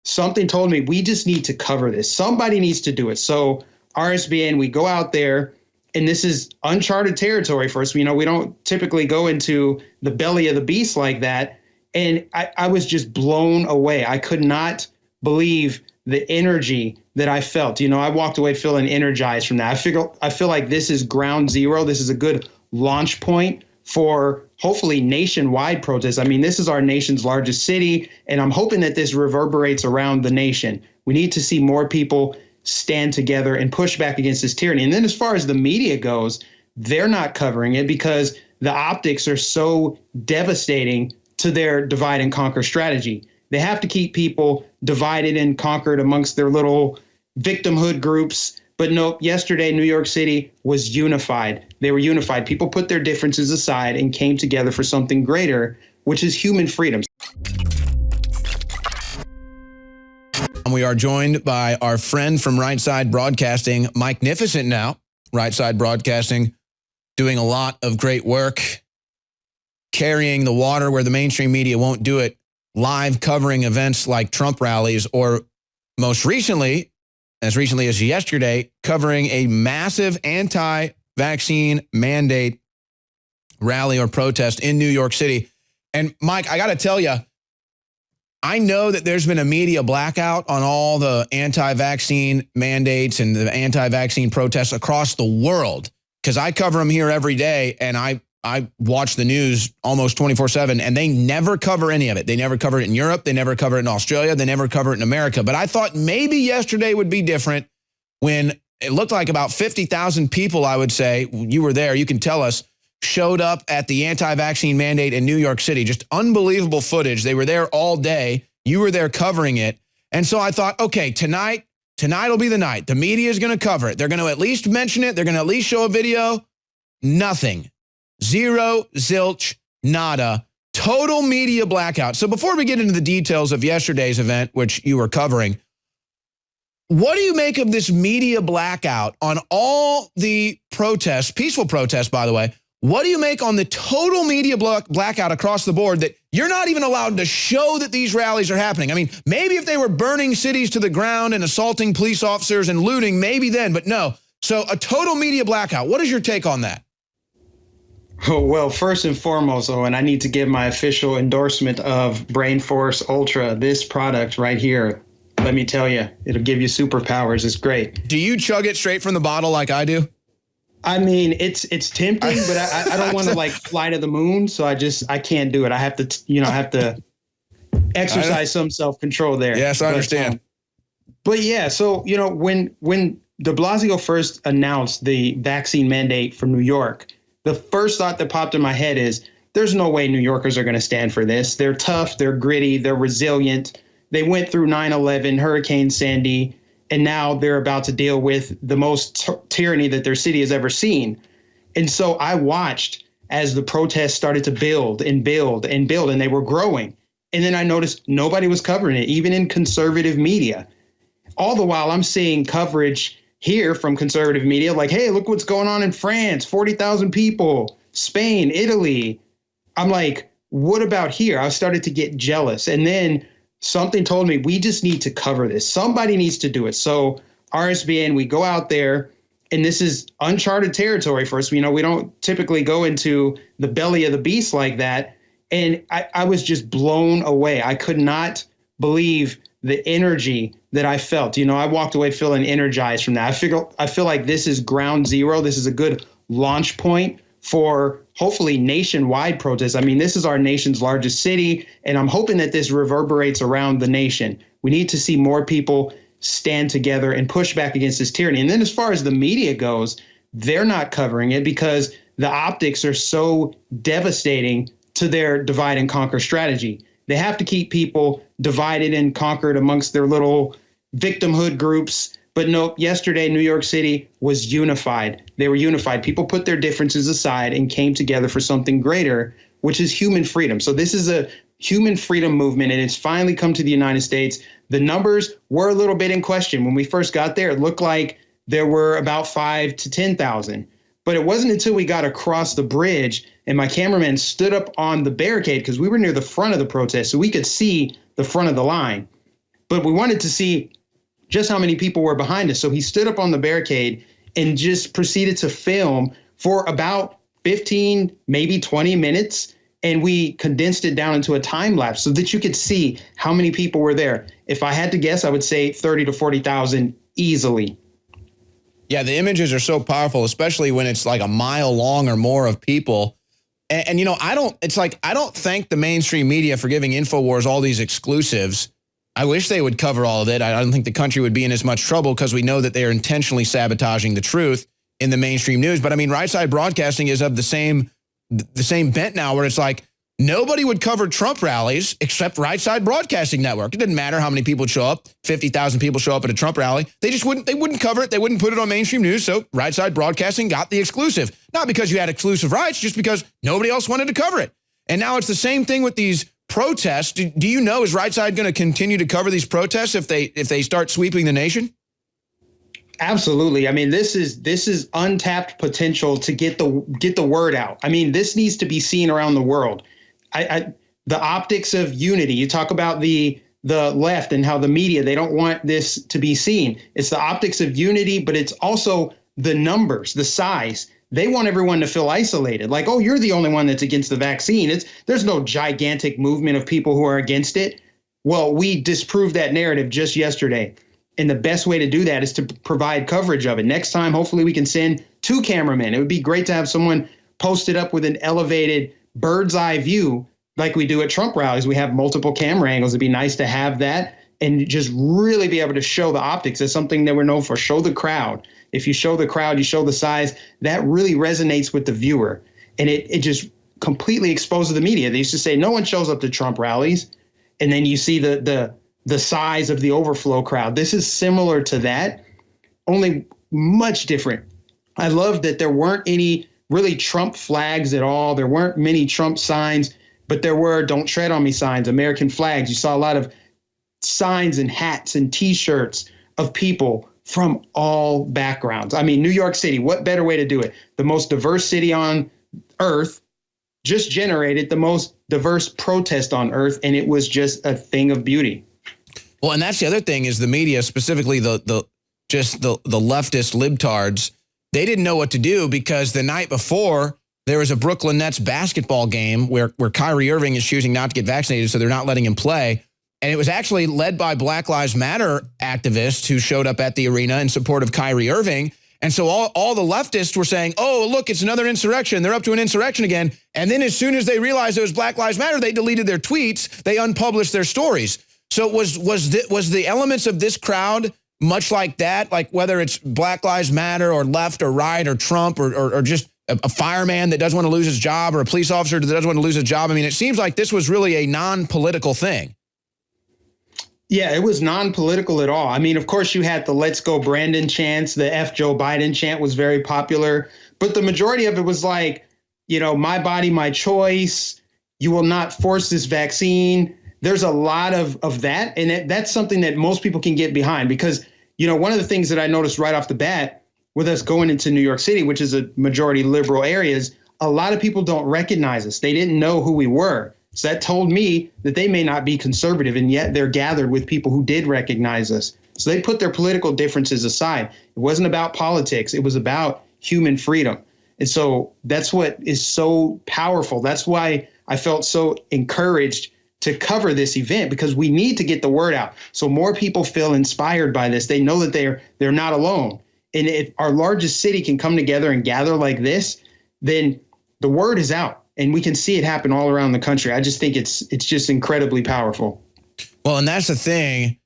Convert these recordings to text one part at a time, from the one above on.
something told me we just need to cover this. Somebody needs to do it. So RSBN, we go out there, and this is uncharted territory for us. We don't typically go into the belly of the beast like that. And I was just blown away. I could not believe the energy that I felt. I walked away feeling energized from that. I feel like this is ground zero. This is a good launch point for hopefully nationwide protests. I mean, this is our nation's largest city, and I'm hoping that this reverberates around the nation. We need to see more people stand together and push back against this tyranny. And then as far as the media goes, they're not covering it because the optics are so devastating to their divide and conquer strategy. They have to keep people divided and conquered amongst their little victimhood groups. But nope, yesterday, New York City was unified. They were unified. People put their differences aside and came together for something greater, which is human freedom. We are joined by our friend from Right Side Broadcasting, Mike Nificent now. Right Side Broadcasting doing a lot of great work, carrying the water where the mainstream media won't do it, live covering events like Trump rallies, or most recently, as recently as yesterday, covering a massive anti-vaccine mandate rally or protest in New York City. And Mike, I got to tell you, I know that there's been a media blackout on all the anti-vaccine mandates and the anti-vaccine protests across the world, because I cover them here every day, and I watch the news almost 24/7, and they never cover any of it. They never cover it in Europe. They never cover it in Australia. They never cover it in America. But I thought maybe yesterday would be different when it looked like about 50,000 people, I would say, you were there, you can tell us, showed up at the anti-vaccine mandate in New York City. Just unbelievable footage. They were there all day. You were there covering it. And so I thought, okay, tonight will be the night. The media is going to cover it. They're going to at least mention it. They're going to at least show a video. Nothing. Zero, zilch, nada. Total media blackout. So before we get into the details of yesterday's event, which you were covering, what do you make of this media blackout on all the protests, peaceful protests, by the way? What do you make on the total media blackout across the board that you're not even allowed to show that these rallies are happening? I mean, maybe if they were burning cities to the ground and assaulting police officers and looting, maybe then, but no. So a total media blackout. What is your take on that? Oh, well, first and foremost, Owen, I need to give my official endorsement of Brain Force Ultra, this product right here. Let me tell you, it'll give you superpowers. It's great. Do you chug it straight from the bottle like I do? I mean, it's tempting, but I don't want to like fly to the moon. So I can't do it. I have to, exercise some self-control there. Yes, I understand. But yeah, so, when de Blasio first announced the vaccine mandate for New York, the first thought that popped in my head is there's no way New Yorkers are going to stand for this. They're tough. They're gritty. They're resilient. They went through 9/11, Hurricane Sandy, and now they're about to deal with the most tyranny that their city has ever seen. And so I watched as the protests started to build and build and build, and they were growing. And then I noticed nobody was covering it, even in conservative media. All the while I'm seeing coverage here from conservative media like, hey, look what's going on in France, 40,000 people, Spain, Italy. I'm like, what about here? I started to get jealous. And then something told me we just need to cover this. Somebody needs to do it. So RSBN, we go out there, and this is uncharted territory for us. We don't typically go into the belly of the beast like that. And I was just blown away. I could not believe the energy that I felt. I walked away feeling energized from that. I feel like this is ground zero. This is a good launch point for hopefully nationwide protests. I mean, this is our nation's largest city, and I'm hoping that this reverberates around the nation. We need to see more people stand together and push back against this tyranny. And then as far as the media goes, they're not covering it because the optics are so devastating to their divide and conquer strategy. They have to keep people divided and conquered amongst their little victimhood groups. But nope, yesterday, New York City was unified. They were unified. People put their differences aside and came together for something greater, which is human freedom. So this is a human freedom movement, and it's finally come to the United States. The numbers were a little bit in question. When we first got there, it looked like there were about 5,000 to 10,000. But it wasn't until we got across the bridge and my cameraman stood up on the barricade, because we were near the front of the protest, so we could see the front of the line. but we wanted to see just how many people were behind us. So he stood up on the barricade and just proceeded to film for about 15, maybe 20 minutes. And we condensed it down into a time lapse so that you could see how many people were there. If I had to guess, I would say 30 to 40,000 easily. Yeah, the images are so powerful, especially when it's like a mile long or more of people. And you know, I don't thank the mainstream media for giving InfoWars all these exclusives. I wish they would cover all of it. I don't think the country would be in as much trouble because we know that they are intentionally sabotaging the truth in the mainstream news. But I mean, Right Side Broadcasting is of the same bent now, where it's like nobody would cover Trump rallies except Right Side Broadcasting Network. It didn't matter how many people would show up. 50,000 people show up at a Trump rally. They wouldn't cover it. They wouldn't put it on mainstream news. So Right Side Broadcasting got the exclusive. Not because you had exclusive rights, just because nobody else wanted to cover it. And now it's the same thing with these protests. Do you know, is Right Side going to continue to cover these protests if they start sweeping the nation? Absolutely. I mean, this is untapped potential to get the word out. I mean, this needs to be seen around the world. The optics of unity. You talk about the left and how the media, they don't want this to be seen. It's the optics of unity, but it's also the numbers, the size. They want everyone to feel isolated. Like, oh, you're the only one that's against the vaccine. There's no gigantic movement of people who are against it. Well, we disproved that narrative just yesterday. And the best way to do that is to provide coverage of it. Next time, hopefully we can send 2 cameramen. It would be great to have someone posted up with an elevated bird's eye view like we do at Trump rallies. We have multiple camera angles. It'd be nice to have that and just really be able to show the optics. That's something that we're known for. Show the crowd. If you show the crowd, you show the size, that really resonates with the viewer. And it just completely exposes the media. They used to say no one shows up to Trump rallies. And then you see the size of the overflow crowd. This is similar to that, only much different. I love that there weren't any really Trump flags at all. There weren't many Trump signs, but there were "Don't Tread on Me" signs, American flags. You saw a lot of signs and hats and T-shirts of people from all backgrounds. I mean, New York City, what better way to do it? The most diverse city on earth just generated the most diverse protest on earth, and it was just a thing of beauty. Well, and that's the other thing is the media, specifically the leftist libtards, they didn't know what to do because the night before there was a Brooklyn Nets basketball game where Kyrie Irving is choosing not to get vaccinated, so they're not letting him play. And it was actually led by Black Lives Matter activists who showed up at the arena in support of Kyrie Irving. And so all the leftists were saying, oh, look, it's another insurrection. They're up to an insurrection again. And then as soon as they realized it was Black Lives Matter, they deleted their tweets. They unpublished their stories. So was the elements of this crowd much like that, like whether it's Black Lives Matter or left or right or Trump or just a fireman that doesn't want to lose his job or a police officer that doesn't want to lose his job? I mean, it seems like this was really a non-political thing. Yeah, it was non-political at all. I mean, of course, you had the "Let's Go Brandon" chants. The "F Joe Biden" chant was very popular. But the majority of it was like, you know, my body, my choice. You will not force this vaccine. There's a lot of that. And that's something that most people can get behind because, you know, one of the things that I noticed right off the bat with us going into New York City, which is a majority liberal areas, a lot of people don't recognize us. They didn't know who we were. So that told me that they may not be conservative, and yet they're gathered with people who did recognize us. So they put their political differences aside. It wasn't about politics. It was about human freedom. And so that's what is so powerful. That's why I felt so encouraged to cover this event, because we need to get the word out so more people feel inspired by this. They know that they're not alone. And if our largest city can come together and gather like this, then the word is out. And we can see it happen all around the country. I just think it's just incredibly powerful. Well, and that's the thing.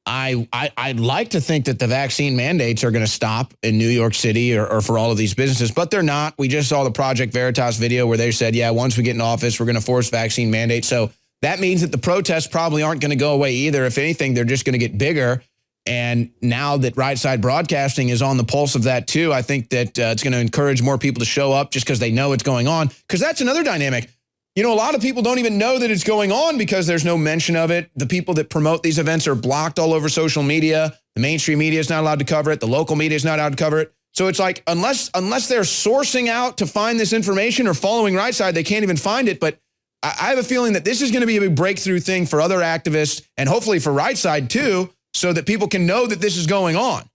I'd like to think that the vaccine mandates are going to stop in New York City or for all of these businesses, but they're not. We just saw the Project Veritas video where they said, yeah, once we get in office, we're going to force vaccine mandates. So that means that the protests probably aren't going to go away either. If anything, they're just going to get bigger. And now that Right Side Broadcasting is on the pulse of that too, I think that it's going to encourage more people to show up just because they know it's going on. Because that's another dynamic. You know, a lot of people don't even know that it's going on because there's no mention of it. The people that promote these events are blocked all over social media. The mainstream media is not allowed to cover it. The local media is not allowed to cover it. So it's like, unless they're sourcing out to find this information or following Right Side, they can't even find it. But I have a feeling that this is going to be a big breakthrough thing for other activists and hopefully for Right Side too, so that people can know that this is going on.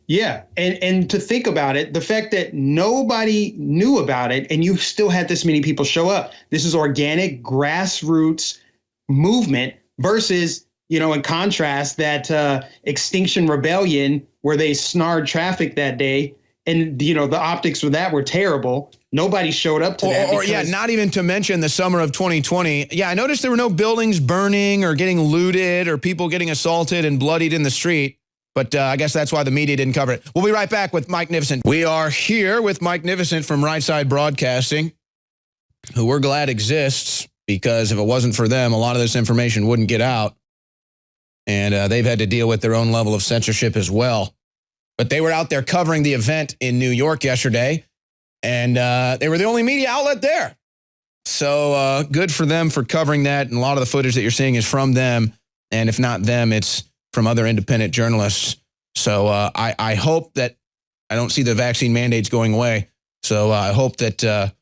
Yeah. And to think about it, the fact that nobody knew about it and you still had this many people show up. This is organic grassroots movement versus, in contrast, that Extinction Rebellion where they snarled traffic that day. And, the optics for that were terrible. Nobody showed up to that. Or not even to mention the summer of 2020. Yeah, I noticed there were no buildings burning or getting looted or people getting assaulted and bloodied in the street. But I guess that's why the media didn't cover it. We'll be right back with Mike Nificent. We are here with Mike Nificent from Right Side Broadcasting, who we're glad exists, because if it wasn't for them, a lot of this information wouldn't get out. And they've had to deal with their own level of censorship as well. But they were out there covering the event in New York yesterday, and they were the only media outlet there. So good for them for covering that. And a lot of the footage that you're seeing is from them. And if not them, it's from other independent journalists. So I hope that I don't see the vaccine mandates going away. So I hope that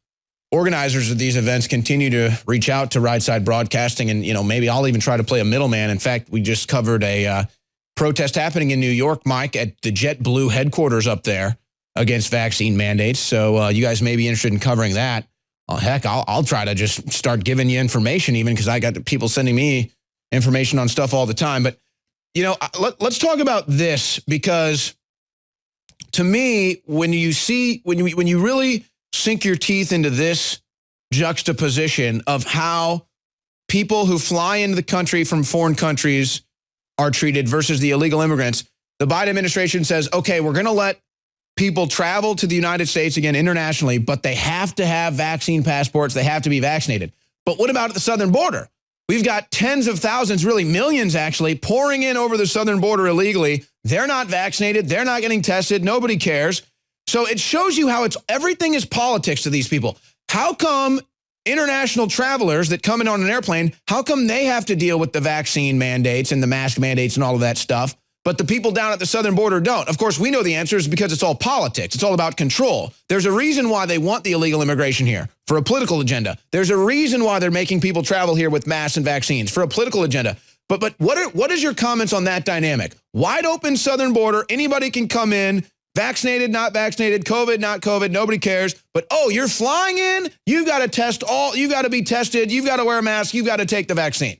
organizers of these events continue to reach out to Right Side Broadcasting. And, maybe I'll even try to play a middleman. In fact, we just covered a protest happening in New York, Mike, at the JetBlue headquarters up there against vaccine mandates. So you guys may be interested in covering that. Oh, heck, I'll try to just start giving you information, even because I got people sending me information on stuff all the time. But let's talk about this, because to me, when you really sink your teeth into this juxtaposition of how people who fly into the country from foreign countries are treated versus the illegal immigrants, the Biden administration says, okay, we're going to let people travel to the United States again internationally, but they have to have vaccine passports. They have to be vaccinated. But what about at the southern border? We've got tens of thousands, really millions actually, pouring in over the southern border illegally. They're not vaccinated. They're not getting tested. Nobody cares. So it shows you how everything is politics to these people. How come international travelers that come in on an airplane, how come they have to deal with the vaccine mandates and the mask mandates and all of that stuff, but the people down at the southern border don't? Of course, we know the answer is because it's all politics. It's all about control. There's a reason why they want the illegal immigration here, for a political agenda. There's a reason why they're making people travel here with masks and vaccines, for a political agenda. But what is your comments on that dynamic? Wide open southern border, anybody can come in, vaccinated, not vaccinated, COVID, not COVID, nobody cares. But, oh, you're flying in, you've got to you've got to be tested, you've got to wear a mask, you've got to take the vaccine.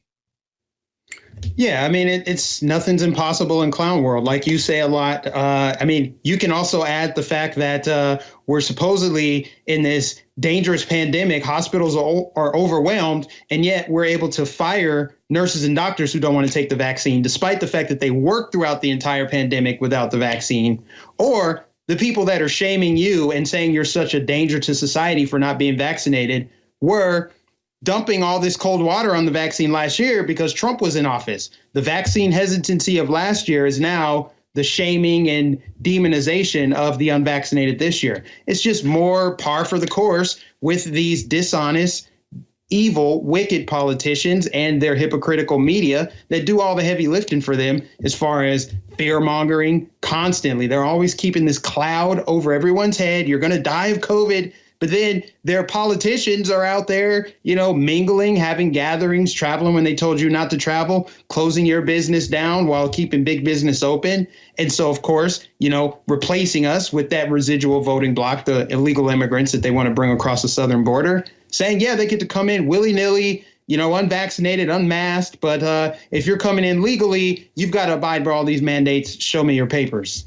Yeah, I mean, it's nothing's impossible in clown world, like you say a lot. I mean, you can also add the fact that we're supposedly in this dangerous pandemic. Hospitals are overwhelmed, and yet we're able to fire nurses and doctors who don't want to take the vaccine, despite the fact that they worked throughout the entire pandemic without the vaccine. Or the people that are shaming you and saying you're such a danger to society for not being vaccinated were dumping all this cold water on the vaccine last year because Trump was in office. The vaccine hesitancy of last year is now the shaming and demonization of the unvaccinated this year. It's just more par for the course with these dishonest, evil, wicked politicians and their hypocritical media that do all the heavy lifting for them as far as fear mongering constantly. They're always keeping this cloud over everyone's head. You're going to die of COVID. But then their politicians are out there, mingling, having gatherings, traveling when they told you not to travel, closing your business down while keeping big business open. And so, of course, replacing us with that residual voting bloc, the illegal immigrants that they want to bring across the southern border, saying, yeah, they get to come in willy-nilly, unvaccinated, unmasked. But if you're coming in legally, you've got to abide by all these mandates. Show me your papers.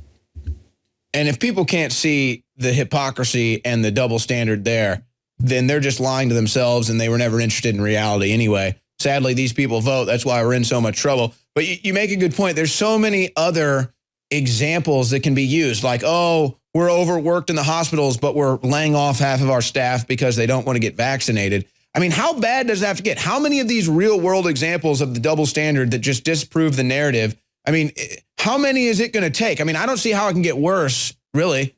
And if people can't see the hypocrisy and the double standard there, then they're just lying to themselves, and they were never interested in reality anyway. Sadly, these people vote. That's why we're in so much trouble. But you make a good point. There's so many other examples that can be used, like, oh, we're overworked in the hospitals, but we're laying off half of our staff because they don't want to get vaccinated. I mean, how bad does that have to get? How many of these real world examples of the double standard that just disprove the narrative? I mean, how many is it going to take? I mean, I don't see how it can get worse, really.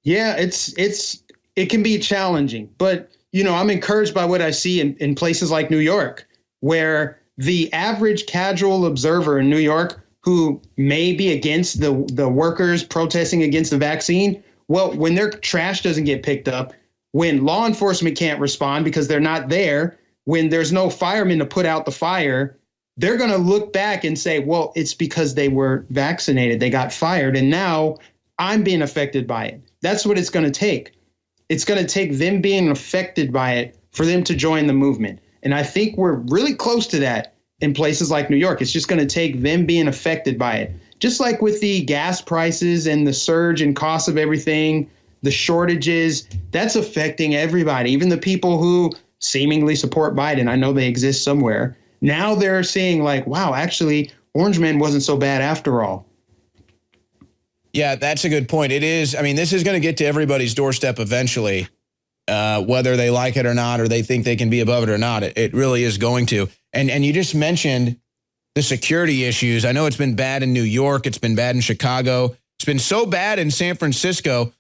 Yeah, it can be challenging, but I'm encouraged by what I see in places like New York, where the average casual observer in New York who may be against the workers protesting against the vaccine, well, when their trash doesn't get picked up, when law enforcement can't respond because they're not there, when there's no firemen to put out the fire, they're going to look back and say, well, it's because they were vaccinated. They got fired. And now I'm being affected by it. That's what it's going to take. It's going to take them being affected by it for them to join the movement. And I think we're really close to that in places like New York. It's just going to take them being affected by it. Just like with the gas prices and the surge in costs of everything, the shortages, that's affecting everybody, even the people who seemingly support Biden. I know they exist somewhere. Now they're saying like, wow, actually, Orange Man wasn't so bad after all. Yeah, that's a good point. It is. I mean, this is going to get to everybody's doorstep eventually, whether they like it or not, or they think they can be above it or not. It really is going to. And you just mentioned the security issues. I know it's been bad in New York. It's been bad in Chicago. It's been so bad in San Francisco.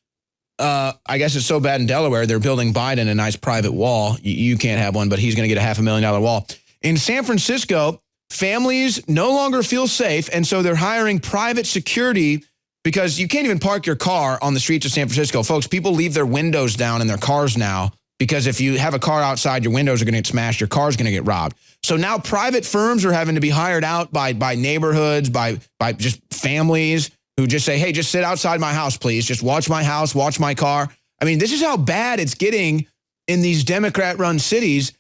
I guess it's so bad in Delaware. They're building Biden a nice private wall. You can't have one, but he's going to get a $500,000 wall. In San Francisco, families no longer feel safe, and so they're hiring private security because you can't even park your car on the streets of San Francisco. Folks, people leave their windows down in their cars now because if you have a car outside, your windows are going to get smashed, your car's going to get robbed. So now private firms are having to be hired out by neighborhoods, by just families who just say, hey, just sit outside my house, please. Just watch my house, watch my car. I mean, this is how bad it's getting in these Democrat-run cities.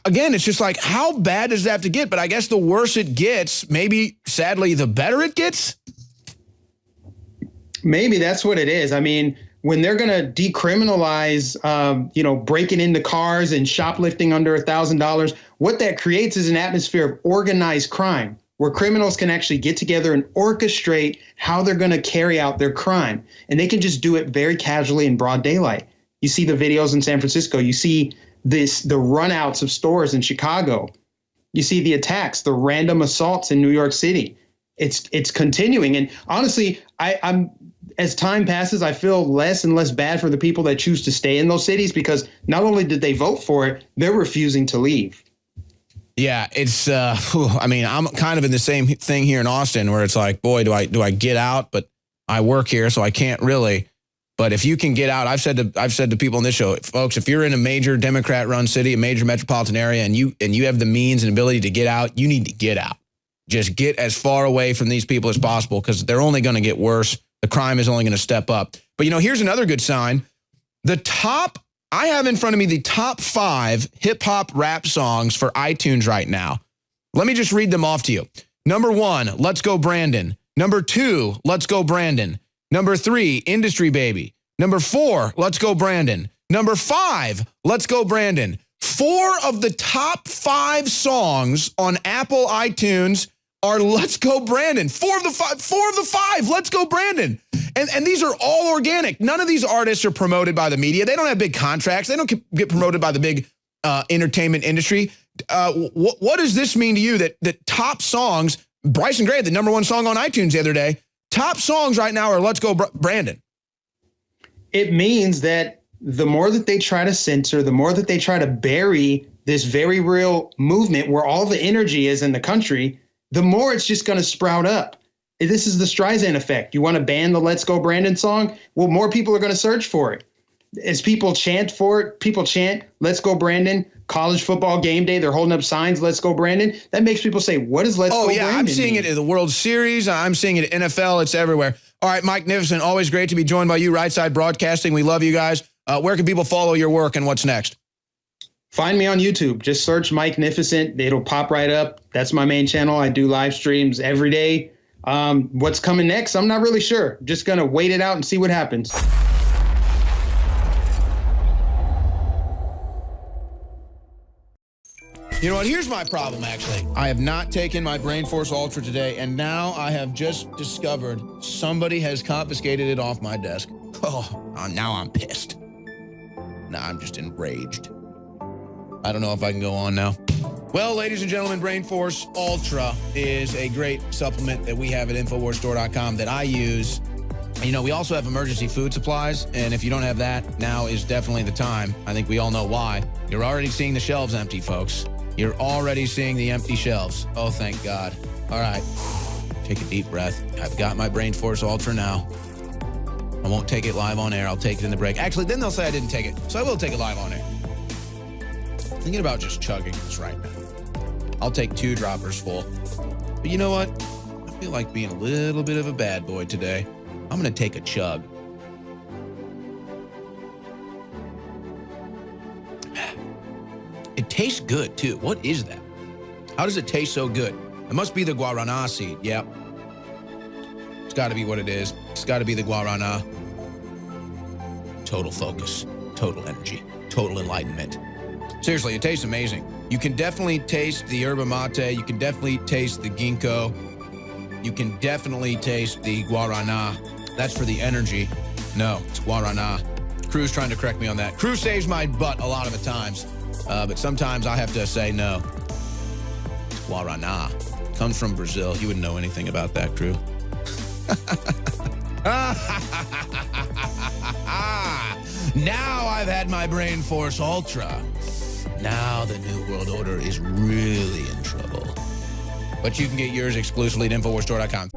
Again, it's just like, how bad does that have to get? But I guess the worse it gets, maybe, sadly, the better it gets? Maybe that's what it is. I mean, when they're going to decriminalize, breaking into cars and shoplifting under $1,000, what that creates is an atmosphere of organized crime where criminals can actually get together and orchestrate how they're going to carry out their crime. And they can just do it very casually in broad daylight. You see the videos in San Francisco. You see the runouts of stores in Chicago. You see the attacks, the random assaults in New York City. It's continuing. And honestly, I'm as time passes, I feel less and less bad for the people that choose to stay in those cities because not only did they vote for it, they're refusing to leave. Yeah, it's I mean, I'm kind of in the same thing here in Austin where it's like, boy, do I get out, but I work here, so I can't really. But if you can get out, I've said to people on this show, folks, if you're in a major Democrat-run city, a major metropolitan area, and you have the means and ability to get out, you need to get out. Just get as far away from these people as possible because they're only going to get worse. The crime is only going to step up. But, here's another good sign. I have in front of me the top 5 hip-hop rap songs for iTunes right now. Let me just read them off to you. Number 1, Let's Go Brandon. Number 2, Let's Go Brandon. Number 3, Industry Baby. Number 4, Let's Go Brandon. Number 5, Let's Go Brandon. 4 of the top 5 songs on Apple iTunes are Let's Go Brandon. 4 of the 5, Let's Go Brandon. And these are all organic. None of these artists are promoted by the media. They don't have big contracts. They don't get promoted by the big entertainment industry. What does this mean to you that top songs, Bryson Gray, the number 1 song on iTunes the other day, top songs right now are Let's Go Brandon? It means that the more that they try to censor, the more that they try to bury this very real movement where all the energy is in the country, the more it's just going to sprout up. This is the Streisand effect. You want to ban the Let's Go Brandon song? Well, more people are going to search for it. As people chant for it, people chant, Let's Go Brandon. College football game day, they're holding up signs, Let's Go Brandon. That makes people say, what is Let's Go Brandon? Oh, yeah, I'm seeing it in the World Series. I'm seeing it in NFL. It's everywhere. All right, Mike Nificent, always great to be joined by you, Right Side Broadcasting. We love you guys. Where can people follow your work and what's next? Find me on YouTube. Just search Mike Nificent. It'll pop right up. That's my main channel. I do live streams every day. What's coming next? I'm not really sure. Just going to wait it out and see what happens. You know what? Here's my problem, actually. I have not taken my Brain Force Ultra today, and now I have just discovered somebody has confiscated it off my desk. Oh, now I'm pissed. Now I'm just enraged. I don't know if I can go on now. Well, ladies and gentlemen, Brain Force Ultra is a great supplement that we have at InfoWarsStore.com that I use. We also have emergency food supplies, and if you don't have that, now is definitely the time. I think we all know why. You're already seeing the shelves empty, folks. You're already seeing the empty shelves. Oh, thank God. All right. Take a deep breath. I've got my Brain Force Ultra now. I won't take it live on air. I'll take it in the break. Actually, then they'll say I didn't take it, so I will take it live on air. Thinking about just chugging this right now. I'll take 2 droppers full. But you know what? I feel like being a little bit of a bad boy today. I'm going to take a chug. It tastes good, too. What is that? How does it taste so good? It must be the guarana seed. Yep. It's got to be what it is. It's got to be the guarana. Total focus, total energy, total enlightenment. Seriously, it tastes amazing. You can definitely taste the yerba mate. You can definitely taste the ginkgo. You can definitely taste the guarana. That's for the energy. No, it's guarana. Crew's trying to correct me on that. Crew saves my butt a lot of the times, but sometimes I have to say no. It's guarana. Comes from Brazil. You wouldn't know anything about that, Crew. Now I've had my Brain Force Ultra. Now the New World Order is really in trouble. But you can get yours exclusively at InfoWarsStore.com.